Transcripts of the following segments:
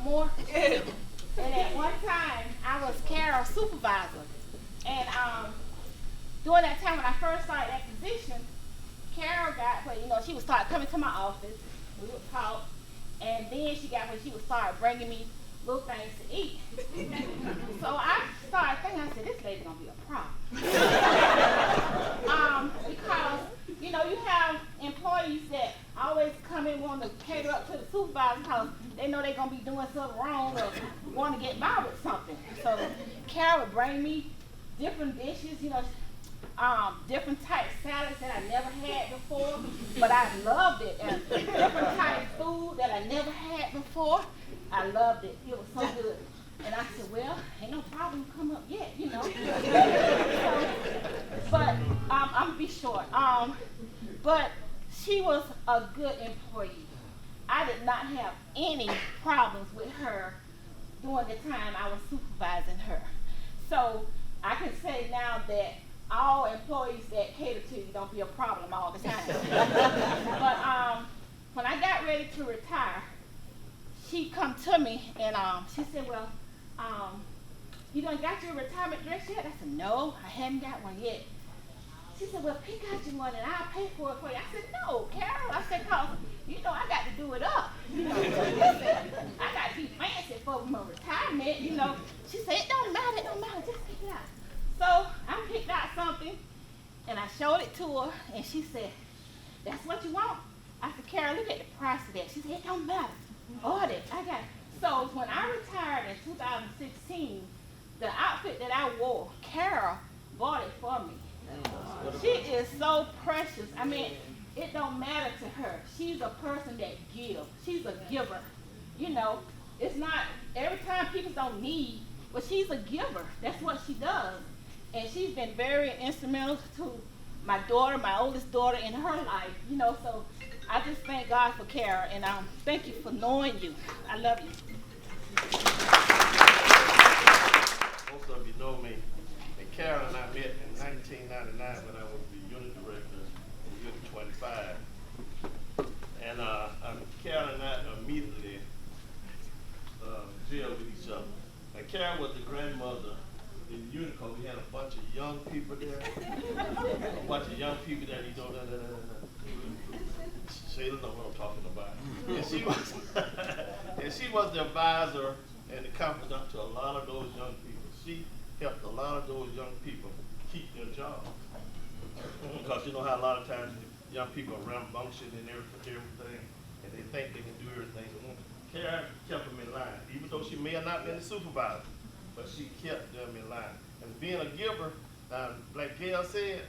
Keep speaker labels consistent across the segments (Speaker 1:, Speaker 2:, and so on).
Speaker 1: more. And at one time, I was Carol's supervisor. And during that time when I first started that position, Carol got where, she would start coming to my office. We would talk. And then she got where she would start bringing me little things to eat. So I started thinking, I said, this lady's going to be a problem. Because, you have employees that always come in wanting to cater up to the supervisor because they know they're going to be doing something wrong or want to get by with something. So Carol would bring me different dishes, different type salads that I never had before, but I loved it. And different type of food that I never had before, I loved it. It was so good. And I said, well, ain't no problem come up yet, But I'm going to be short. But she was a good employee. I did not have any problems with her during the time I was supervising her. So I can say now that all employees that cater to you don't be a problem all the time. But when I got ready to retire, she come to me and she said, well, you done got your retirement dress yet? I said, no, I hadn't got one yet. She said, well, pick out you one and I'll pay for it for you. I said, no, Carol. I said, cause, I got to do it up. I got to be fancy for my retirement, She said, it don't matter, just pick it out. So I picked out something and I showed it to her and she said, that's what you want? I said, Carol, look at the price of that. She said, it don't matter. Order it. I got it. So when I retired in 2016, the outfit that I wore, Carol bought it for me. She is so precious. I mean, it don't matter to her. She's a person that gives. She's a giver. It's not every time people don't need, but she's a giver. That's what she does. And she's been very instrumental to my daughter, my oldest daughter, in her life. So I just thank God for Carol, and thank you for knowing you. I love you.
Speaker 2: Most of you know me. And Carol and I met in 1999 when I was the unit director in Unit 25. And Carol and I immediately jailed with each other. And Carol was the grandmother in Unico. We had a bunch of young people there. Shayla know what I'm talking about. And she was the advisor and the confidant to a lot of those young people. She helped a lot of those young people keep their jobs. Because you know how a lot of times young people are rambunctious and everything, and they think they can do everything. Carol kept them in line, even though she may have not been the supervisor, but she kept them in line. And being a giver, like Gail said,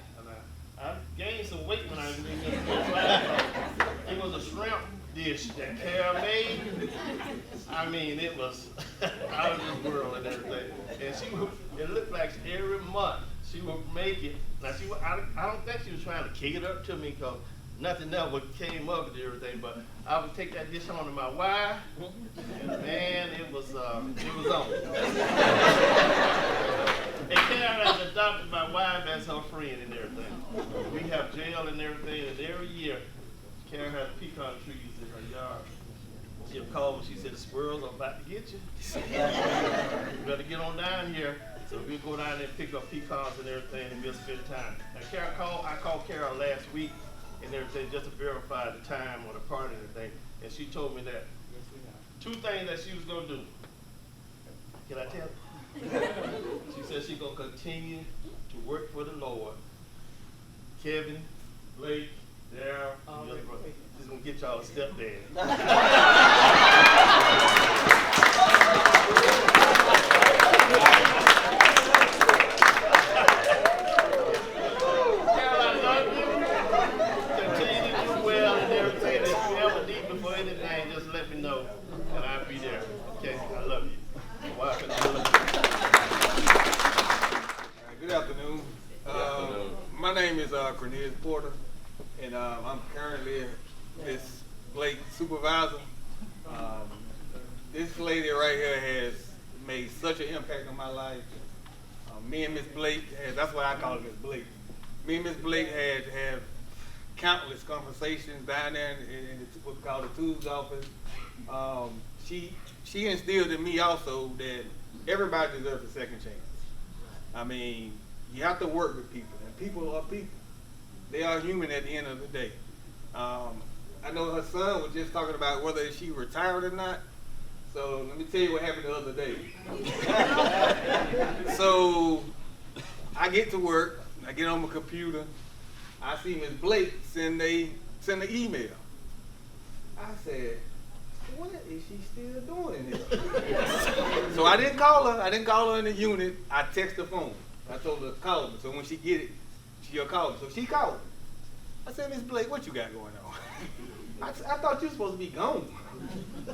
Speaker 2: I gained some weight when I was in the class. It was a shrimp dish that Carol made. I mean, it was out of this world and everything. And it looked like every month she would make it. Now, I don't think she was trying to cater up to me because nothing else came up and everything, but I would take that dish home to my wife, and man, it was on. And Carol has adopted my wife as her friend and everything. We have jail and everything, and every year, Carol has pecan trees in her yard. She'll call me, she said, the squirrels are about to get you. You better get on down here. So we'll go down there and pick up pecans and everything, and we'll spend time. Now, I called Carol last week and everything just to verify the time or the party and everything, and she told me that two things that she was going to do. Can I tell you? She said she's going to continue to work for the Lord. Kevin, Blake, Darryl, the other brother. She's going to get y'all a stepdad. Carol, I love you. Continue to do well and everything. If you ever need me for anything, just let me know, and I'll be there. Okay, I love you. Wow.
Speaker 3: Good afternoon. My name is Cornelius Porter, and I'm currently Miss Blake's supervisor. This lady right here has made such an impact on my life. Me and Miss Blake, that's why I call her Miss Blake. Me and Miss Blake have countless conversations down there in what's called the Tools office. She instilled in me also that everybody deserves a second chance. I mean, you have to work with people, and people are people. They are human at the end of the day. I know her son was just talking about whether she retired or not. So let me tell you what happened the other day. So I get to work, I get on my computer, I see Ms. Blake send an email. I said, what is she still doing here? So I didn't call her in the unit. I text her phone. I told her to call me. So when she get it, she'll call me. So she called me. I said, Ms. Blake, what you got going on? I thought you were supposed to be gone.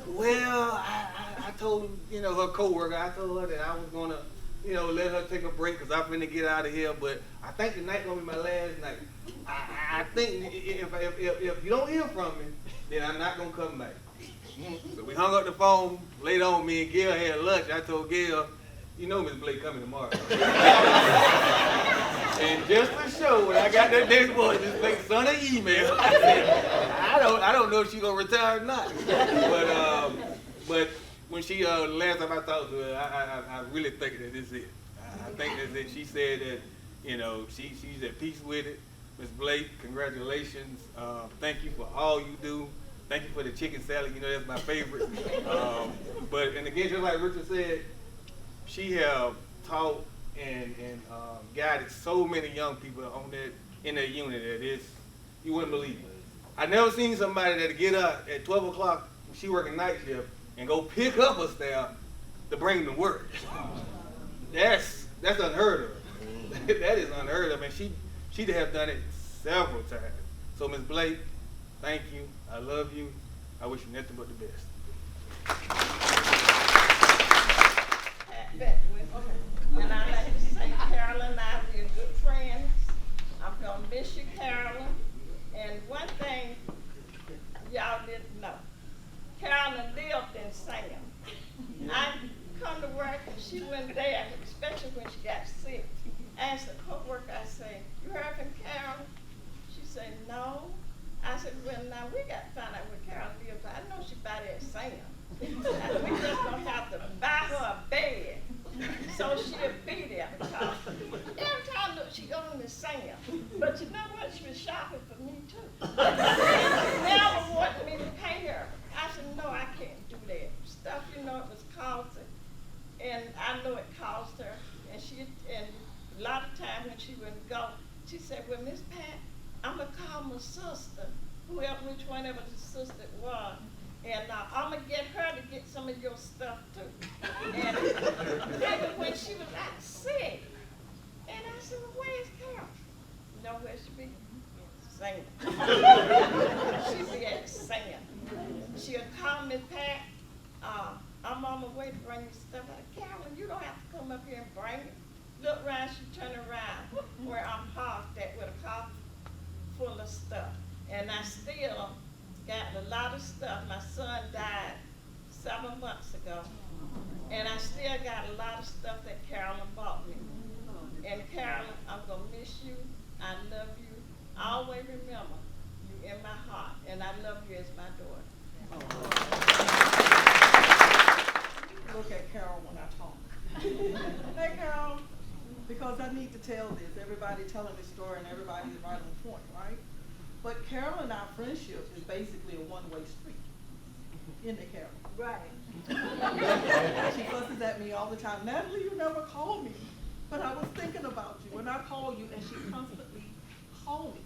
Speaker 3: Well, I told her coworker, I told her that I was gonna, let her take a break because I'm finna get out of here. But I think tonight gonna be my last night. I think if you don't hear from me, then I'm not gonna come back. So we hung up the phone. Later on, me and Gail had lunch. I told Gail, Ms. Blake coming tomorrow. And just to show, when I got that next morning, Ms. Blake sent an email. I said, I don't know if she's gonna retire or not. But when she last time I talked to her, I really think that this is it. I think that's it. She said that she's at peace with it. Ms. Blake, congratulations. Thank you for all you do. Thank you for the chicken salad. That's my favorite. And again, just like Richard said, she have taught and guided so many young people in that unit that you wouldn't believe it. I never seen somebody that'd get up at 12 o'clock when she working night shift and go pick up a staff to bring them to work. That's unheard of. That is unheard of, and she'd have done it several times. So Ms. Blake, thank you. I love you. I wish you nothing but the best.
Speaker 4: And I'd like to say, Carolyn and I, we're good friends. I'm going to miss you, Carolyn. And one thing y'all didn't know, Carolyn lived in Sam. I come to work and she went there, especially when she got sick. I asked the co-worker, I said, you heard from Carolyn? She said, no. I said, well, now we got to find out where Carolyn lives. I know she by there at Sam. We just going to have to buy her a bed so she'll be there, because every time she goes to Sam. But you know what? She was shopping for me too. Never wanted me to pay her. I said, no, I can't do that. Stuff, it was costing. And I know it cost her. And a lot of times when she wouldn't go, she said, well, Miss Pat, I'm going to call my sister, whichever the sister it was, and I'm going to get her to get some of your stuff too. And even when she was out sick, and I said, well, where's Carol? You know where she be? Singing. She be at singing. She'll call me, Pat, I'm on my way to bring you stuff. Carolyn, you don't have to come up here and bring it. Look around, she turn around where I'm parked at with a car full of stuff. And I still got a lot of stuff. My son died 7 months ago. And I still got a lot of stuff that Carolyn bought me. And Carolyn, I'm going to miss you. I love you. I always remember you in my heart. And I love you as my daughter.
Speaker 5: Look at Carol when I talk. Hey, Carol, because I need to tell this. Everybody telling this story and everybody is right on point, right? But Carol and our friendship is basically a one-way street. Isn't it, Carol?
Speaker 4: Right.
Speaker 5: She fusses at me all the time. Natalie, you never called me. But I was thinking about you and I call you, and she constantly called me.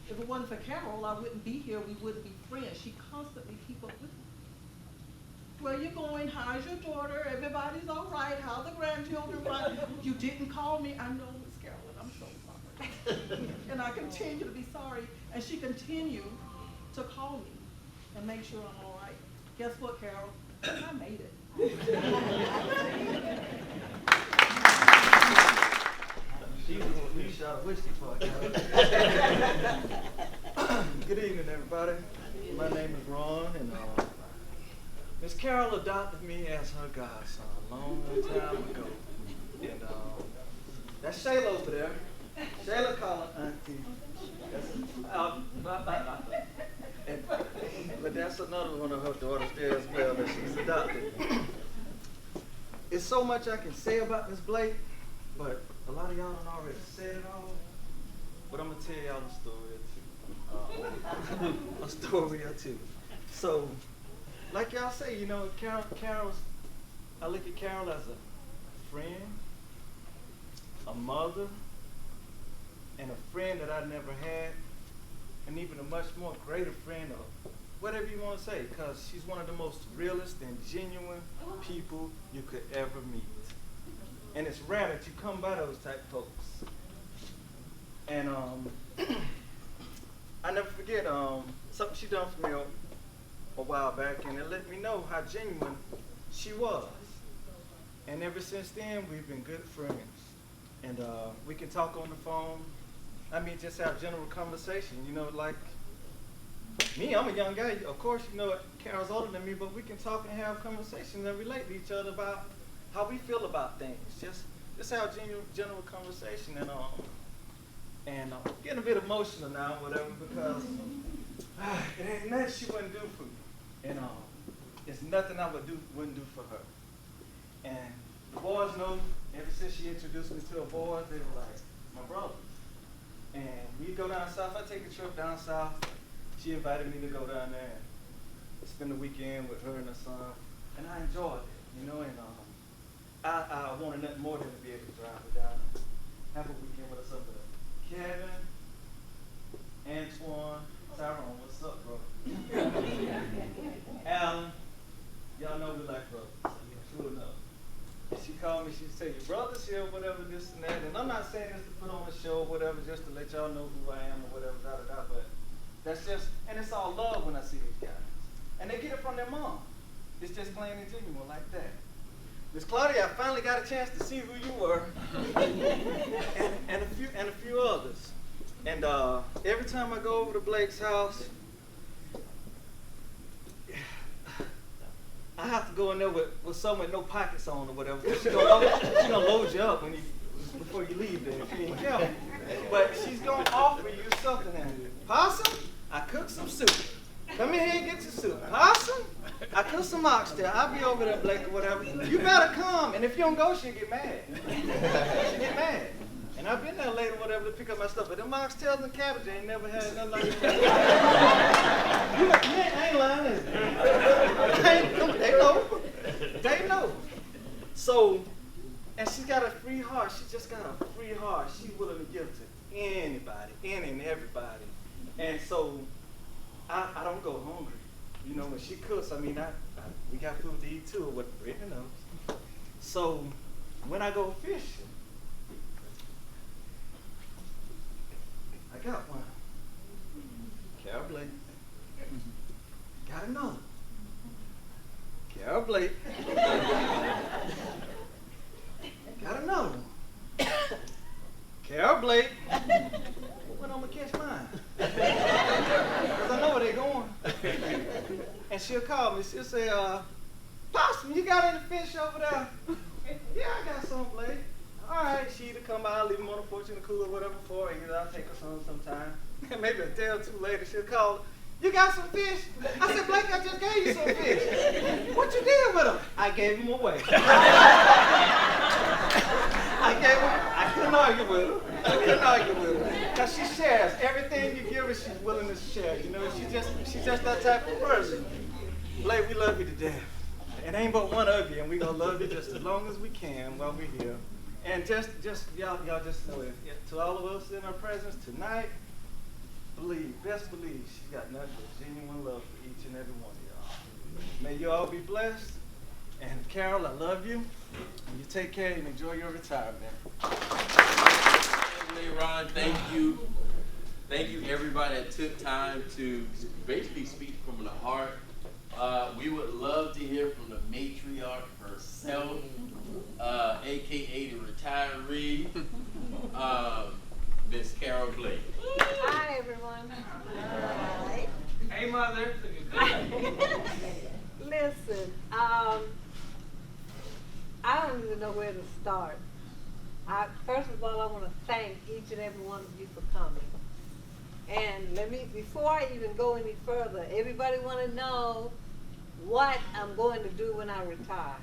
Speaker 5: If it wasn't for Carol, I wouldn't be here. We wouldn't be friends. She constantly keep up with me. Where you going? How's your daughter? Everybody's all right. How the grandchildren? You didn't call me. I know, Miss Carolyn. I'm so sorry. And I continue to be sorry. And she continued to call me and make sure I'm all right. Guess what, Carol? I made it.
Speaker 6: She's the one who shot a whiskey for Good evening, everybody. My name is Ron, and Miss Carol adopted me as her godson a long time ago. And that's Shayla over there. Shayla called her auntie. And but that's another one of her daughters there as well that she's adopted. It's so much I can say about Miss Blake, but a lot of y'all done already said it all. But I'm gonna tell y'all a story or two. A story or two. So, like y'all say, you know, I look at Carol as a friend, a mother, and a friend that I never had, and even a much more greater friend, or whatever you want to say, because she's one of the most realist and genuine people you could ever meet. And it's rare that you come by those type folks. And I never forget something she done for me a while back, and it let me know how genuine she was. And ever since then, we've been good friends. And we can talk on the phone. I mean, just have general conversation, you know, like me, I'm a young guy. Of course, you know, Carol's older than me, but we can talk and have conversations and relate to each other about how we feel about things. Just have general conversation. And I'm getting a bit emotional now, whatever, because it ain't nothing she wouldn't do for me. And it's nothing I wouldn't do for her. And the boys know, ever since she introduced me to her boys, they were like, my brother. And we go down south. I take a trip down south. She invited me to go down there and spend the weekend with her and her son. And I enjoyed it, you know, and I wanted nothing more than to be able to drive her down and have a weekend with her son. Kevin, Antoine, Tyrone, what's up, bro? Alan, y'all know we like brothers. True enough. She called me, she said, your brother's here, whatever, this and that. And I'm not saying this to put on a show or whatever, just to let y'all know who I am or whatever, but that's just, and it's all love when I see these guys. And they get it from their mom. It's just plain and genuine like that. Miss Claudia, I finally got a chance to see who you were, and a few others. And every time I go over to Blake's house, I have to go in there with someone with no pockets on or whatever. She's gonna load you up before you leave there if you ain't careful. But she's gonna offer you something. Possum, I cooked some soup. Come in here and get your soup. Possum, I cooked some oxtail. I'll be over there, Blake, or whatever. You better come. And if you don't go, she'll get mad. She'll get mad. And I've been there late or whatever to pick up my stuff. But them oxtails and cabbage ain't never had nothing like that. I ain't lying, is it? They know. They know. So, and she's got a free heart. She just got a free heart. She's willing to give to anybody, any and everybody. And so, I don't go hungry. You know, when she cooks, I mean, we got food to eat too, what Brittany knows. So, when I go fishing, I got one. Carol Blake. Got another. Carol Blake. Got another one. Carol Blake. When I'm gonna catch mine? Because I know where they're going. And she'll call me. She'll say, Possum, you got any fish over there? Yeah, I got some, Blake. All right, she either come by, leave them on the porch in the cooler, whatever for, or either I'll take her some sometime. Maybe a day or two later, she'll call, you got some fish? I said, Blake, I just gave you some fish. What you did with them? I gave them away. I couldn't argue with her. Because she shares. Everything you give her, she's willing to share. You know, she's just that type of person. Blake, we love you to death. It ain't but one of you, and we gonna love you just as long as we can while we're here. And just y'all just know it. To all of us in our presence tonight, best believe she's got nothing but genuine love for each and every one of y'all. May you all be blessed. And Carol, I love you. And you take care and enjoy your retirement.
Speaker 7: Hey, Ron, thank you. Thank you, everybody that took time to basically speak from the heart. We would love to hear from the matriarch herself, aka the retiree, Miss Carol Blake.
Speaker 8: Hi, everyone. Hi.
Speaker 3: Hey, Mother.
Speaker 8: Listen, I don't even know where to start. First of all, I want to thank each and every one of you for coming. And before I even go any further, everybody want to know what I'm going to do when I retire.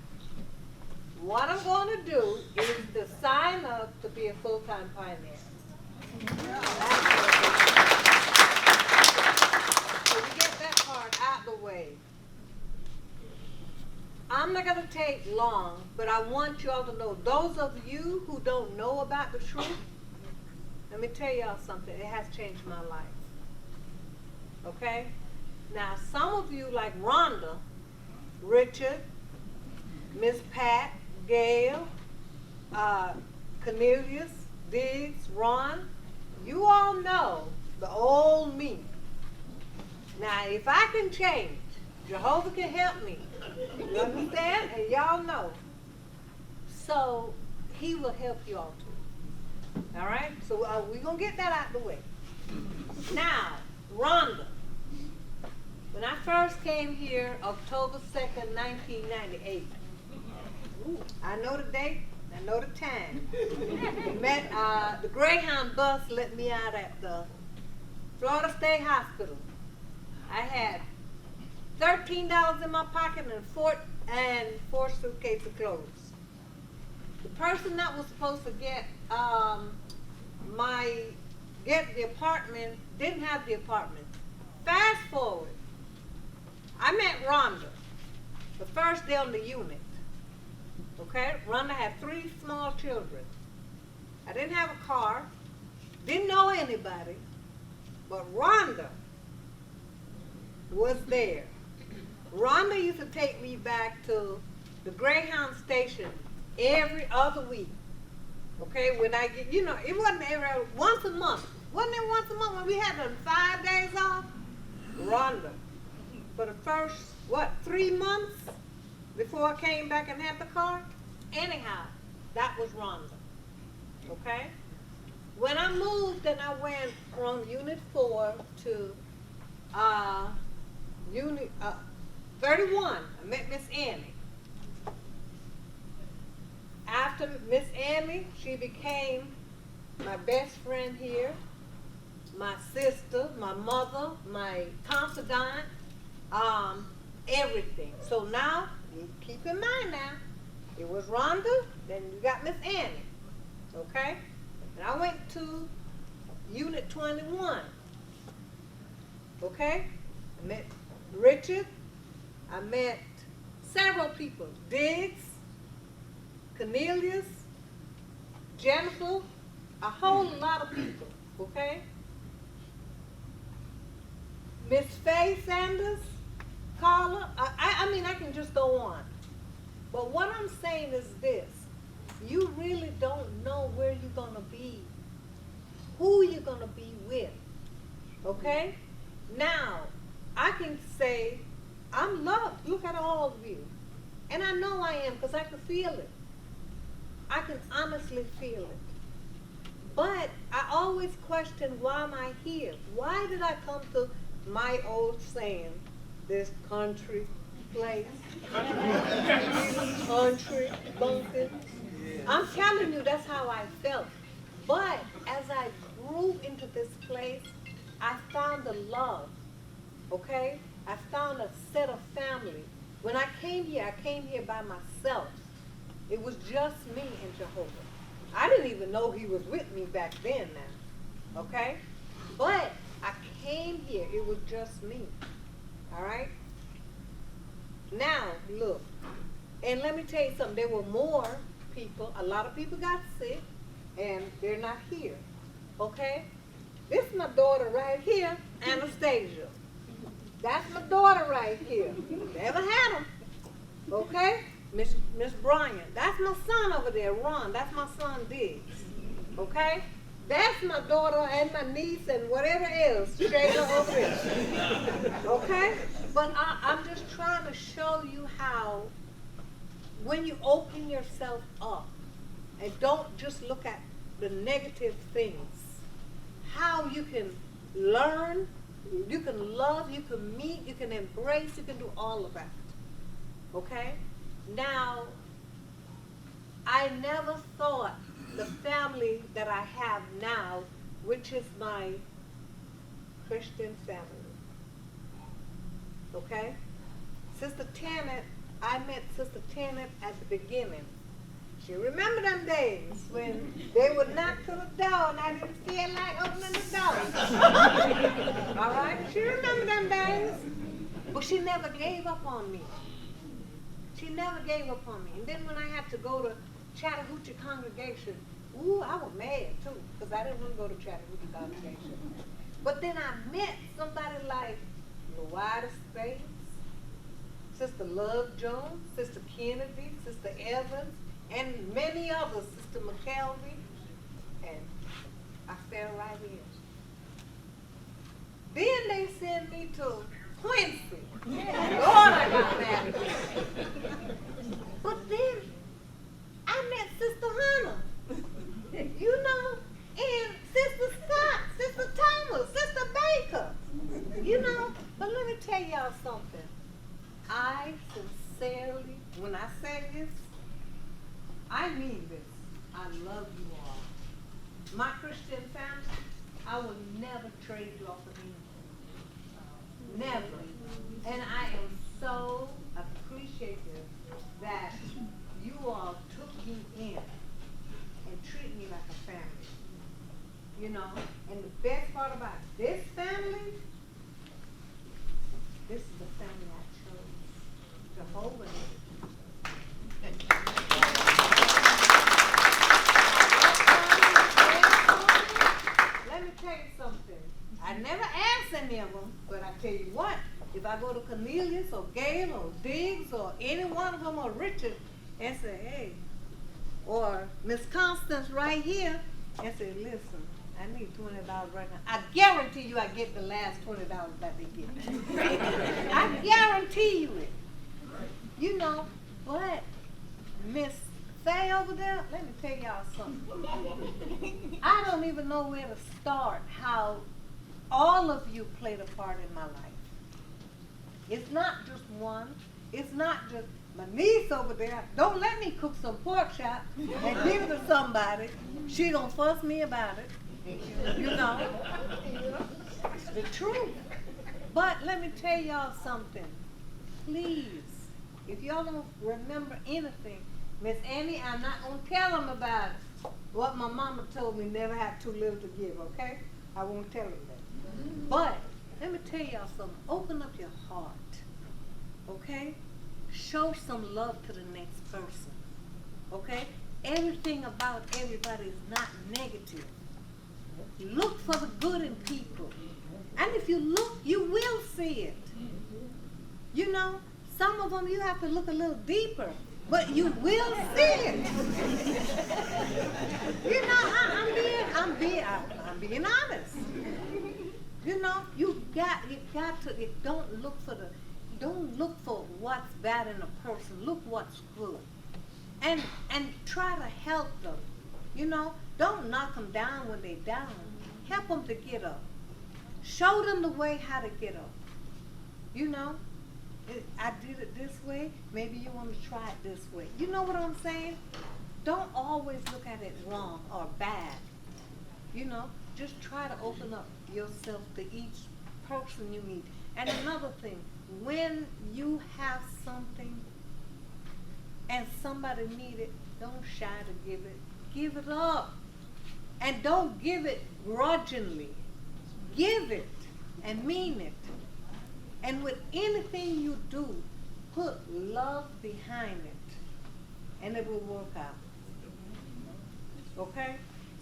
Speaker 8: What I'm going to do is to sign up to be a full-time pioneer. So we get that part out the way. I'm not going to take long, but I want y'all to know, those of you who don't know about the truth, let me tell y'all something. It has changed my life. Okay? Now, some of you, like Rhonda, Richard, Miss Pat, Gail, Cornelius, Diggs, Ron, you all know the old me. Now, if I can change, Jehovah can help me. You understand? And y'all know. So, he will help you all too. All right? So, we're going to get that out the way. Now, Rhonda. When I first came here, October 2nd, 1998, I know the date, I know the time. The Greyhound bus let me out at the Florida State Hospital. I had $13 in my pocket and four suitcases of clothes. The person that was supposed to get the apartment didn't have the apartment. Fast forward, I met Rhonda the first day on the unit. Okay, Rhonda had 3 small children. I didn't have a car, didn't know anybody, but Rhonda was there. Rhonda used to take me back to the Greyhound station every other week. Okay, when I get, it wasn't once a month. Wasn't it once a month when we had them 5 days off? Rhonda. For the first, 3 months before I came back and had the car? Anyhow, that was Rhonda. Okay? When I moved and I went from Unit 4 to Unit 31, I met Miss Annie. After Miss Annie, she became my best friend here, my sister, my mother, my confidant, everything. So now, you keep in mind now, it was Rhonda, then you got Miss Annie, okay? And I went to Unit 21, okay? I met Richard, I met several people, Diggs, Cornelius, Jennifer, a whole lot of people, okay? Miss Faye Sanders, Carla, I can just go on. But what I'm saying is this, you really don't know where you're going to be, who you're going to be with, okay? Now, I can say, I'm loved. Look at all of you. And I know I am because I can feel it. I can honestly feel it. But I always question, why am I here? Why did I come to my old saying, this country place? Country bumpkin. I'm telling you, that's how I felt. But as I grew into this place, I found the love, okay? I found a set of family. When I came here by myself. It was just me and Jehovah. I didn't even know he was with me back then now, okay? But I came here, it was just me, all right? Now, look, and let me tell you something, there were more people, a lot of people got sick, and they're not here, okay? This is my daughter right here, Anastasia. That's my daughter right here. Never had them, okay? Miss Bryant. That's my son over there, Ron. That's my son, Diggs. Okay? That's my daughter and my niece and whatever else, Shayla over there. Okay? But I'm just trying to show you how when you open yourself up and don't just look at the negative things, how you can learn, you can love, you can meet, you can embrace, you can do all of that. Okay? Now, I never thought the family that I have now, which is my Christian family. Okay? Sister Tennant, I met Sister Tennant at the beginning. She remember them days when they would knock to the door and I didn't feel like opening the door. All right? She remember them days. But she never gave up on me. She never gave up on me. And then when I had to go to Chattahoochee congregation, ooh, I was mad too, because I didn't want to go to Chattahoochee congregation. But then I met somebody like Louida Spades, Sister Love Jones, Sister Kennedy, Sister Evans, and many others, Sister McKelvey, and I fell right in. Then they sent me to Quincy. Lord, I got mad. But then I met Sister Hunter, you know, and Sister Scott, Sister Thomas, Sister Baker, you know. But let me tell y'all something. I sincerely, when I say this, I mean this. I love you all. My Christian family, I will never trade you off of anything. Never. And I am so appreciative that you all took me in and treat me like a family. You know, and the best part about this family, this is the family I chose to hold with me. Let me tell you something. I never asked any of them, but I tell you what, if I go to Cornelius or Gail or Diggs or any one of them or Richard and say, hey, or Miss Constance right here and say, listen, I need $20 right now. I guarantee you I get the last $20 that they get. I guarantee you it. You know, but Miss Faye over there, let me tell y'all something. I don't even know where to start how all of you played a part in my life. It's not just one. It's not just my niece over there. Don't let me cook some pork chop and give it to somebody. She gonna fuss me about it. You know, the truth. But let me tell y'all something. Please, if y'all don't remember anything, Miss Annie, I'm not gonna tell them about what my mama told me, never have too little to give, okay? I won't tell them that. But let me tell y'all something. Open up your heart, okay? Show some love to the next person, okay? Everything about everybody is not negative. Look for the good in people. And if you look, you will see it. You know, some of them you have to look a little deeper, but you will see it. You know, I'm being honest. You know, you got to. Don't look for what's bad in a person. Look what's good, and try to help them. You know, don't knock them down when they're down. Help them to get up. Show them the way how to get up. You know, I did it this way. Maybe you want to try it this way. You know what I'm saying? Don't always look at it wrong or bad. You know, just try to open up yourself to each person you meet. And another thing, when you have something and somebody needs it, don't shy to give it. Give it up. And don't give it grudgingly. Give it and mean it. And with anything you do, put love behind it. And it will work out. Okay?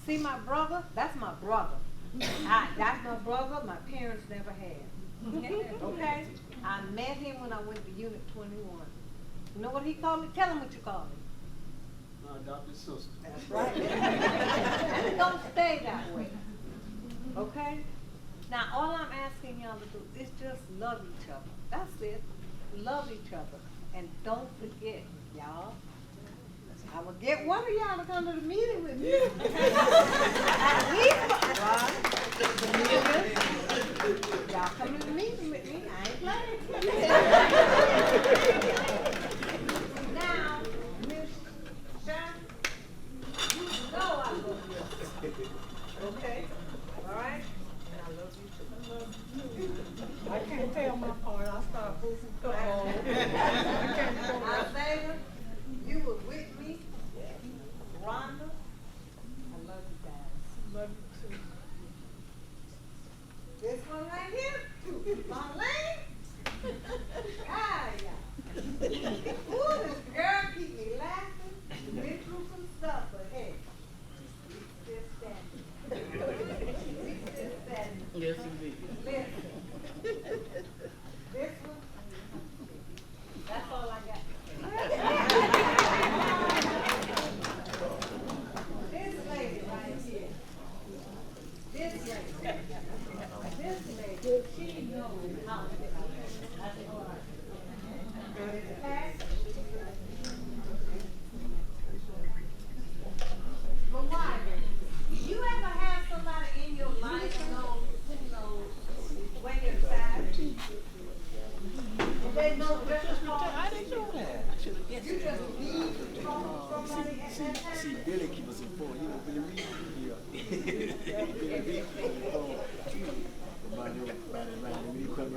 Speaker 8: See my brother? That's my brother. That's my brother my parents never had. Okay? I met him when I went to Unit 21. You know what he called me? Tell him what you call me.
Speaker 6: Adopted sister.
Speaker 8: That's right. And it don't stay that way. Okay? Now, all I'm asking y'all to do is just love each other. That's it. Love each other. And don't forget, y'all, I will get one of y'all to come to the meeting with me. At least one. Y'all come to the meeting with me. I ain't playing. Now, Miss Sharon, you know I love you. Okay? All right? And I love you too. this girl keep me laughing. Been through some stuff, but hey, we still standing. We still standing.
Speaker 6: Yes, indeed.
Speaker 8: Listen, this one, that's all I got. This lady right here, this lady, she knows how to get out. It's packed. But why? You ever have somebody in your life, way inside? They know just
Speaker 6: I didn't know that. I should have guessed
Speaker 8: you just need to talk to somebody at that time.
Speaker 6: See, Billy keep us informed. You know, Billy Reed. Yeah. Billy Reed. About when you come in,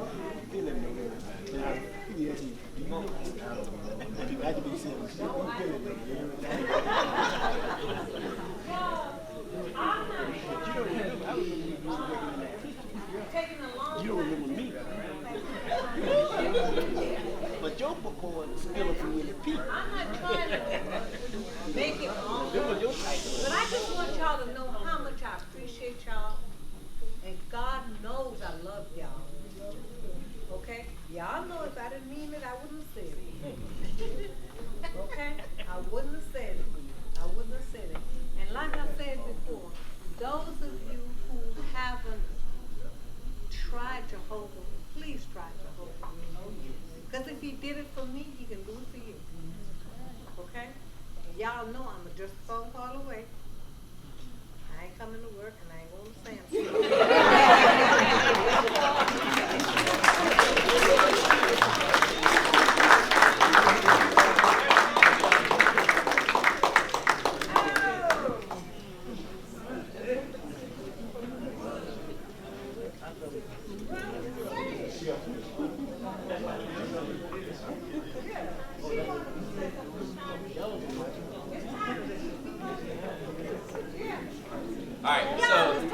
Speaker 6: Billy know everybody. Yes, he know. I can be saying, Billy know.
Speaker 8: I'm not
Speaker 6: You don't remember? I remember you was working in that.
Speaker 8: taking a long
Speaker 6: You don't remember me. But your book was still from Willie P.
Speaker 8: I'm not trying to make it long,
Speaker 6: Them was your title.
Speaker 8: but I just want y'all to know how much I appreciate y'all. And God knows I love y'all. Okay? Y'all know if I didn't mean it, I wouldn't have said it. Okay? I wouldn't have said it. I wouldn't have said it. And like I said before, those of you who haven't tried Jehovah, please try Jehovah. Because if he did it for me, he can do it for you. Okay? And y'all know I'm just a phone call away. I ain't coming to work and I ain't going to Sam's.
Speaker 7: All right, so